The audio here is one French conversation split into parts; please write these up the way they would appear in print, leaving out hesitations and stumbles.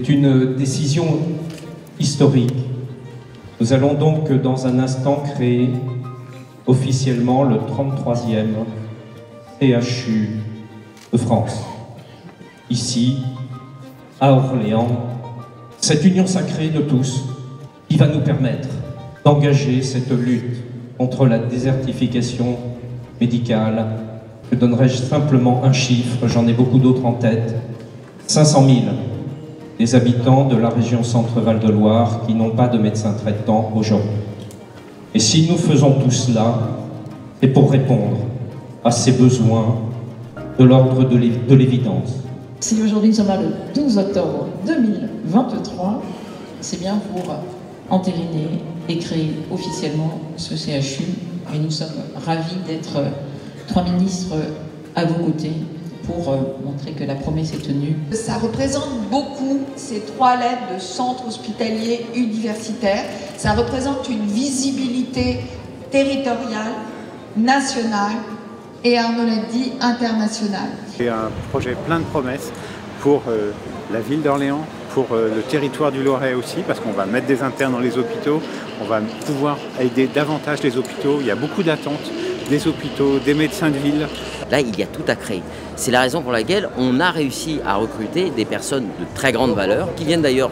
C'est une décision historique. Nous allons donc dans un instant créer officiellement le 33e CHU de France. Ici, à Orléans, cette union sacrée de tous qui va nous permettre d'engager cette lutte contre la désertification médicale. Je donnerai simplement un chiffre, j'en ai beaucoup d'autres en tête. 500 000 des habitants de la région Centre-Val de Loire qui n'ont pas de médecin traitant aujourd'hui. Et si nous faisons tout cela, c'est pour répondre à ces besoins de l'ordre de l'évidence. Si aujourd'hui nous sommes là le 12 octobre 2023, c'est bien pour entériner et créer officiellement ce CHU. Et nous sommes ravis d'être 3 ministres à vos côtés pour montrer que la promesse est tenue. Ça représente beaucoup, ces 3 lettres de centre hospitalier universitaire. Ça représente une visibilité territoriale, nationale et, on l'a dit, internationale. C'est un projet plein de promesses pour la ville d'Orléans, pour le territoire du Loiret aussi, parce qu'on va mettre des internes dans les hôpitaux, on va pouvoir aider davantage les hôpitaux. Il y a beaucoup d'attentes des hôpitaux, des médecins de ville. Là, il y a tout à créer. C'est la raison pour laquelle on a réussi à recruter des personnes de très grande valeur, qui viennent d'ailleurs,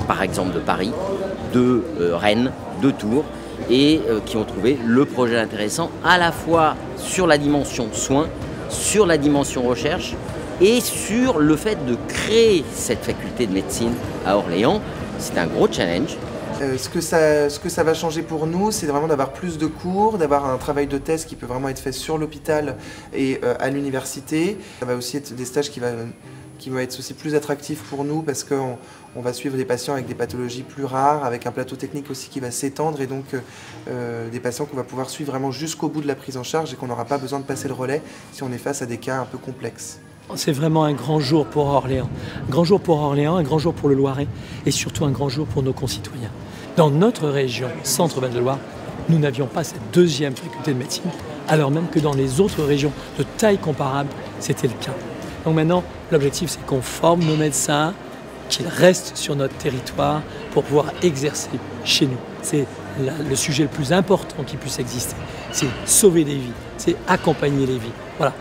par exemple, de Paris, de Rennes, de Tours, et qui ont trouvé le projet intéressant à la fois sur la dimension soins, sur la dimension recherche et sur le fait de créer cette faculté de médecine à Orléans. C'est un gros challenge. Ce que ça va changer pour nous, c'est vraiment d'avoir plus de cours, d'avoir un travail de thèse qui peut vraiment être fait sur l'hôpital et à l'université. Ça va aussi être des stages qui vont être aussi plus attractifs pour nous parce qu'on va suivre des patients avec des pathologies plus rares, avec un plateau technique aussi qui va s'étendre et donc des patients qu'on va pouvoir suivre vraiment jusqu'au bout de la prise en charge et qu'on n'aura pas besoin de passer le relais si on est face à des cas un peu complexes. C'est vraiment un grand jour pour Orléans. Un grand jour pour Orléans, un grand jour pour le Loiret et surtout un grand jour pour nos concitoyens. Dans notre région, Centre-Val de Loire, nous n'avions pas cette 2e faculté de médecine, alors même que dans les autres régions de taille comparable, c'était le cas. Donc maintenant, l'objectif, c'est qu'on forme nos médecins, qu'ils restent sur notre territoire pour pouvoir exercer chez nous. C'est le sujet le plus important qui puisse exister. C'est sauver des vies, c'est accompagner les vies. Voilà.